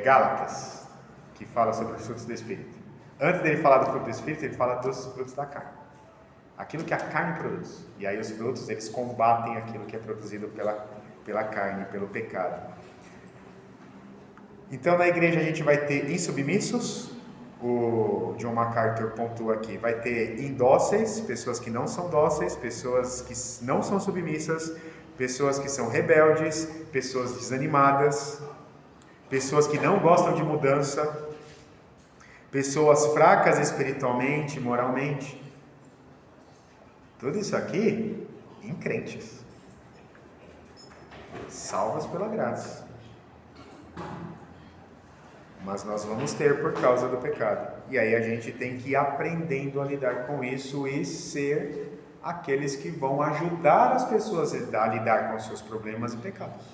Gálatas, que fala sobre os frutos do Espírito. Antes dele falar do fruto do Espírito, ele fala dos frutos da carne. Aquilo que a carne produz. E aí os frutos, eles combatem aquilo que é produzido pela carne, pelo pecado. Então na igreja a gente vai ter insubmissos, o John MacArthur pontua aqui, vai ter indóceis, pessoas que não são dóceis, pessoas que não são submissas, pessoas que são rebeldes, pessoas desanimadas, pessoas que não gostam de mudança, pessoas fracas espiritualmente, moralmente. Tudo isso aqui em crentes, salvos pela graça. Mas nós vamos ter por causa do pecado. E aí a gente tem que ir aprendendo a lidar com isso e ser aqueles que vão ajudar as pessoas a lidar com os seus problemas e pecados.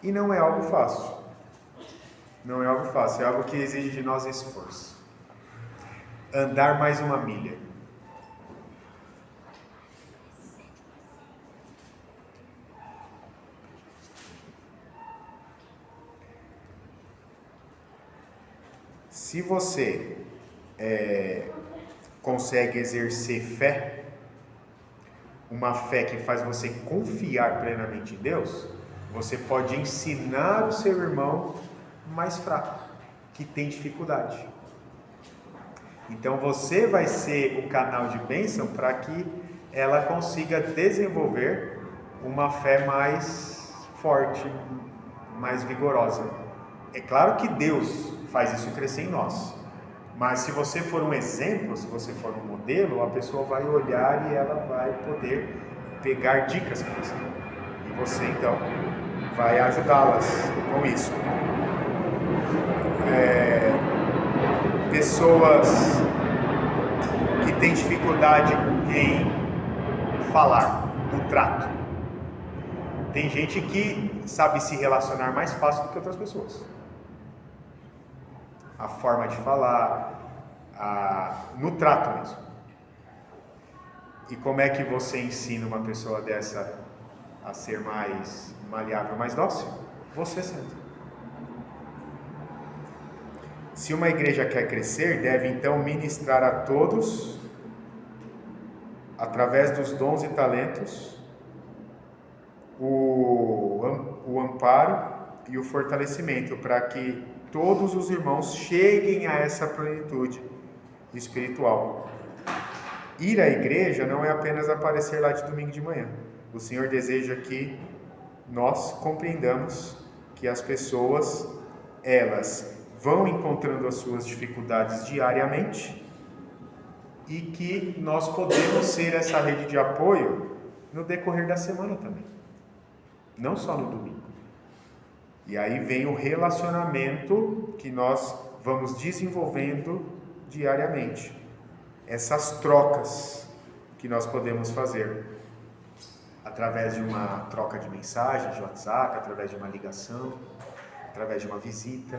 E não é algo fácil. Não é algo fácil, é algo que exige de nós esforço. Andar mais uma milha. Se você consegue exercer fé, uma fé que faz você confiar plenamente em Deus, você pode ensinar o seu irmão mais fraco, que tem dificuldade. Então você vai ser o canal de bênção para que ela consiga desenvolver uma fé mais forte, mais vigorosa. É claro que Deus faz isso crescer em nós, mas se você for um exemplo, se você for um modelo, a pessoa vai olhar e ela vai poder pegar dicas com você. E você então vai ajudá-las com isso. Pessoas que têm dificuldade em falar, no trato. Tem gente que sabe se relacionar mais fácil do que outras pessoas. A forma de falar, no trato mesmo. E como é que você ensina uma pessoa dessa a ser mais maleável, mais dócil? Você sendo. Se uma igreja quer crescer, deve então ministrar a todos, através dos dons e talentos, o amparo e o fortalecimento, para que todos os irmãos cheguem a essa plenitude espiritual. Ir à igreja não é apenas aparecer lá de domingo de manhã. O Senhor deseja que nós compreendamos que as pessoas, elas vão encontrando as suas dificuldades diariamente e que nós podemos ser essa rede de apoio no decorrer da semana também, não só no domingo. E aí vem o relacionamento que nós vamos desenvolvendo diariamente, essas trocas que nós podemos fazer através de uma troca de mensagens de WhatsApp, através de uma ligação, através de uma visita.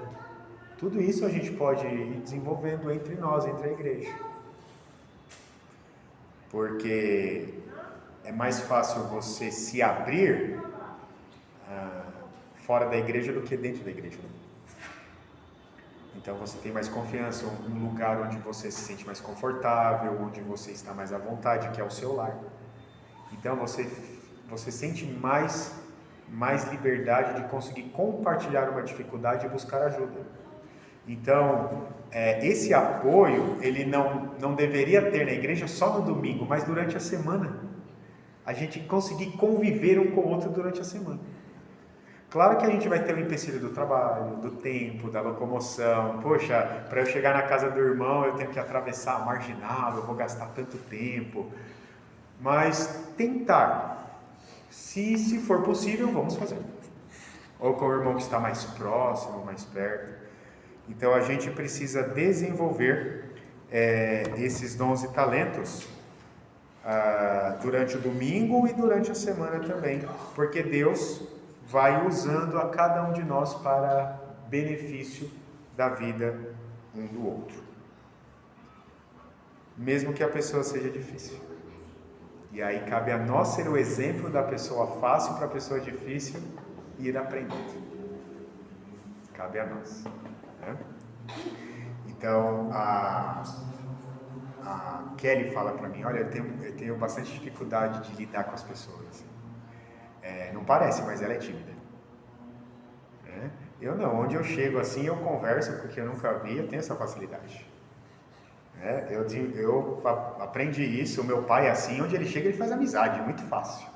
Tudo isso a gente pode ir desenvolvendo entre nós, entre a igreja. Porque é mais fácil você se abrir fora da igreja do que dentro da igreja. Então você tem mais confiança, um lugar onde você se sente mais confortável, onde você está mais à vontade, que é o seu lar. Então você sente mais liberdade de conseguir compartilhar uma dificuldade e buscar ajuda. Então, esse apoio, ele não deveria ter na igreja só no domingo, mas durante a semana. A gente conseguir conviver um com o outro durante a semana. Claro que a gente vai ter o empecilho do trabalho, do tempo, da locomoção. Poxa, para eu chegar na casa do irmão, eu tenho que atravessar a marginal, eu vou gastar tanto tempo. Mas tentar, se for possível, vamos fazer. Ou com o irmão que está mais próximo, mais perto. Então a gente precisa desenvolver esses dons e talentos durante o domingo e durante a semana também, porque Deus vai usando a cada um de nós para benefício da vida um do outro. Mesmo que a pessoa seja difícil. E aí cabe a nós ser o exemplo da pessoa fácil para a pessoa difícil e ir aprendendo. Cabe a nós. Né? Então, a Kelly fala para mim, olha, eu tenho bastante dificuldade de lidar com as pessoas. Não parece, mas ela é tímida. Eu não, onde eu chego assim, eu converso, porque eu nunca vi, eu tenho essa facilidade. Eu aprendi isso, o meu pai é assim, onde ele chega ele faz amizade, muito fácil.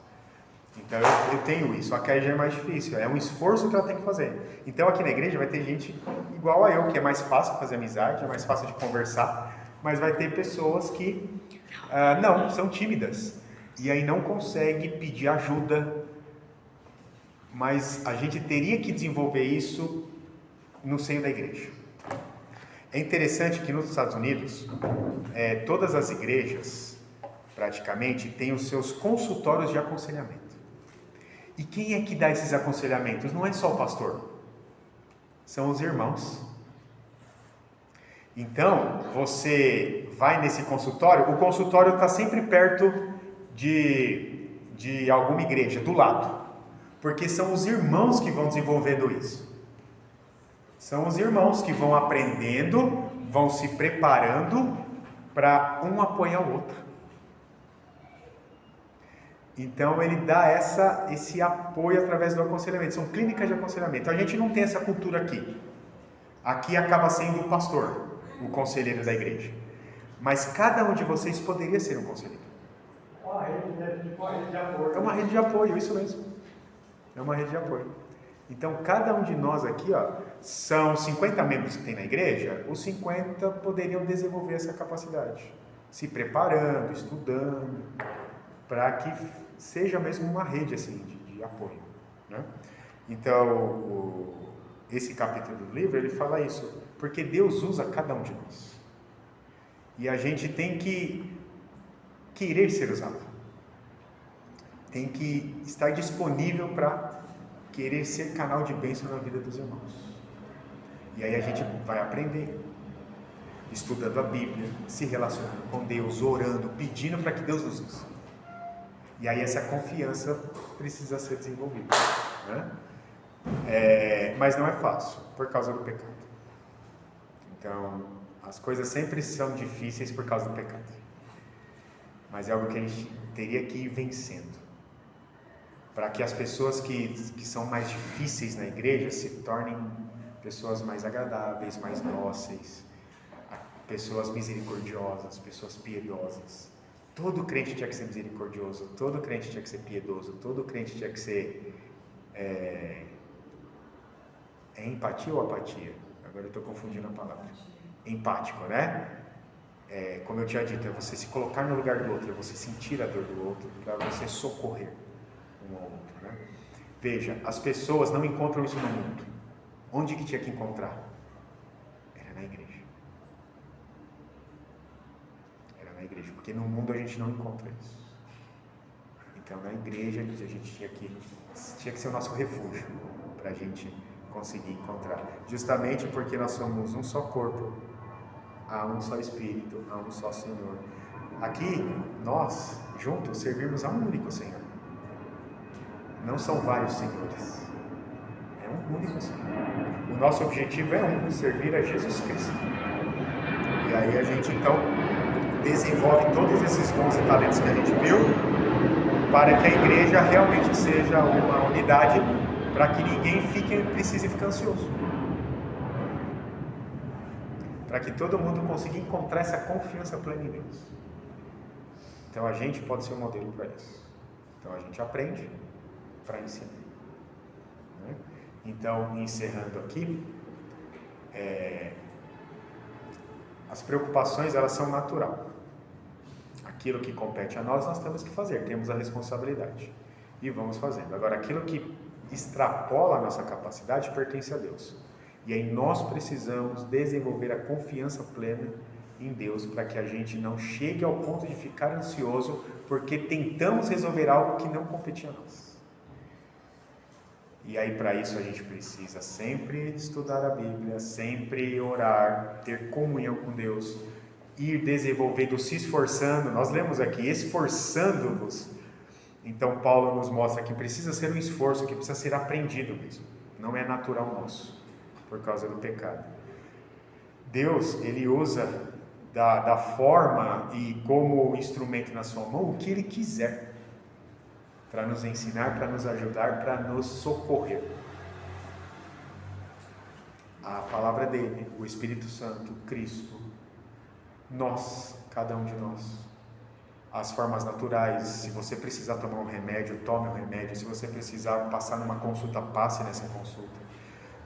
Então eu tenho isso, a Kelly já é mais difícil, é um esforço que ela tem que fazer. Então aqui na igreja vai ter gente igual a eu, que é mais fácil fazer amizade, é mais fácil de conversar, mas vai ter pessoas que não, são tímidas, e aí não consegue pedir ajuda, mas a gente teria que desenvolver isso no seio da igreja. É interessante que nos Estados Unidos, todas as igrejas, praticamente, têm os seus consultórios de aconselhamento. E quem é que dá esses aconselhamentos? Não é só o pastor, são os irmãos. Então, você vai nesse consultório, o consultório está sempre perto de alguma igreja, do lado. Porque são os irmãos que vão desenvolvendo isso. São os irmãos que vão aprendendo, vão se preparando para um apoiar o outro. Então ele dá esse apoio através do aconselhamento. São clínicas de aconselhamento. A gente não tem essa cultura aqui. Aqui acaba sendo o pastor, o conselheiro da igreja. Mas cada um de vocês poderia ser um conselheiro. Uma rede de apoio. É uma rede de apoio, isso mesmo. É uma rede de apoio. Então, cada um de nós aqui, são 50 membros que tem na igreja, os 50 poderiam desenvolver essa capacidade, se preparando, estudando, para que seja mesmo uma rede assim, de apoio. Né? Então, esse capítulo do livro, ele fala isso, porque Deus usa cada um de nós. E a gente tem que querer ser usado. Tem que estar disponível para querer ser canal de bênção na vida dos irmãos. E aí a gente vai aprender, estudando a Bíblia, se relacionando com Deus, orando, pedindo para que Deus nos use. E aí essa confiança precisa ser desenvolvida. Né? Mas não é fácil, por causa do pecado. Então, as coisas sempre são difíceis por causa do pecado. Mas é algo que a gente teria que ir vencendo. Para que as pessoas que são mais difíceis na igreja se tornem pessoas mais agradáveis, mais dóceis, pessoas misericordiosas, pessoas piedosas. Todo crente tinha que ser misericordioso, todo crente tinha que ser piedoso, todo crente tinha que ser... É empatia ou apatia? Agora eu estou confundindo a palavra. Empático, né? como eu tinha dito, é você se colocar no lugar do outro, é você sentir a dor do outro, para você socorrer um ao outro, né? Veja, as pessoas não encontram isso no mundo. Onde que tinha que encontrar? Era na igreja. Era na igreja, porque no mundo a gente não encontra isso. Então, na igreja, a gente tinha que ser o nosso refúgio, para a gente conseguir encontrar. Justamente porque nós somos um só corpo, há um só Espírito, há um só Senhor. Aqui, nós, juntos, servimos a um único Senhor. Não são vários senhores. É um único Senhor. O nosso objetivo é servir a Jesus Cristo. E aí a gente, então, desenvolve todos esses dons e talentos que a gente viu, para que a igreja realmente seja uma unidade, para que ninguém precise ficar ansioso. Para que todo mundo consiga encontrar essa confiança plena em Deus. Então a gente pode ser um modelo para isso. Então a gente aprende para ensinar. Né? Então, encerrando aqui, as preocupações, elas são natural. Aquilo que compete a nós temos que fazer, temos a responsabilidade e vamos fazendo. Agora, aquilo que extrapola a nossa capacidade pertence a Deus. E aí nós precisamos desenvolver a confiança plena em Deus, para que a gente não chegue ao ponto de ficar ansioso porque tentamos resolver algo que não competia a nós. E aí, para isso, a gente precisa sempre estudar a Bíblia, sempre orar, ter comunhão com Deus, ir desenvolvendo, se esforçando. Nós lemos aqui, esforçando-vos. Então, Paulo nos mostra que precisa ser um esforço, que precisa ser aprendido mesmo. Não é natural nosso, por causa do pecado. Deus, Ele usa da forma e como instrumento na sua mão o que Ele quiser, para nos ensinar, para nos ajudar, para nos socorrer. A palavra dele, o Espírito Santo, Cristo, nós, cada um de nós. As formas naturais, se você precisar tomar um remédio, tome um remédio. Se você precisar passar numa consulta, passe nessa consulta.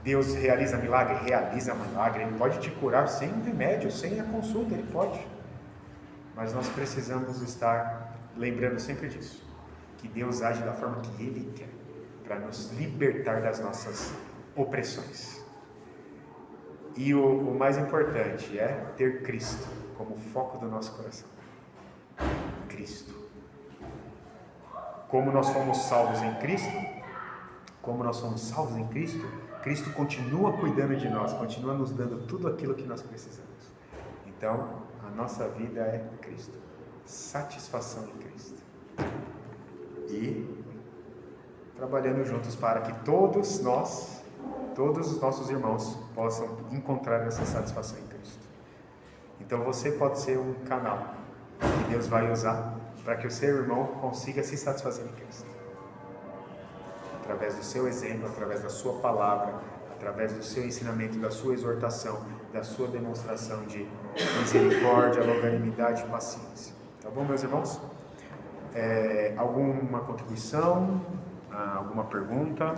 Deus realiza milagre? Realiza milagre. Ele pode te curar sem um remédio, sem a consulta, Ele pode. Mas nós precisamos estar lembrando sempre disso. Que Deus age da forma que Ele quer, para nos libertar das nossas opressões. E o mais importante é ter Cristo como foco do nosso coração. Cristo. Como nós fomos salvos em Cristo, Cristo continua cuidando de nós, continua nos dando tudo aquilo que nós precisamos. Então, a nossa vida é Cristo. Satisfação em Cristo. E trabalhando juntos para que todos os nossos irmãos possam encontrar essa satisfação em Cristo. Então você pode ser um canal que Deus vai usar para que o seu irmão consiga se satisfazer em Cristo. Através do seu exemplo, através da sua palavra, através do seu ensinamento, da sua exortação, da sua demonstração de misericórdia, longanimidade e paciência. Tá bom, meus irmãos? Alguma contribuição? Alguma pergunta?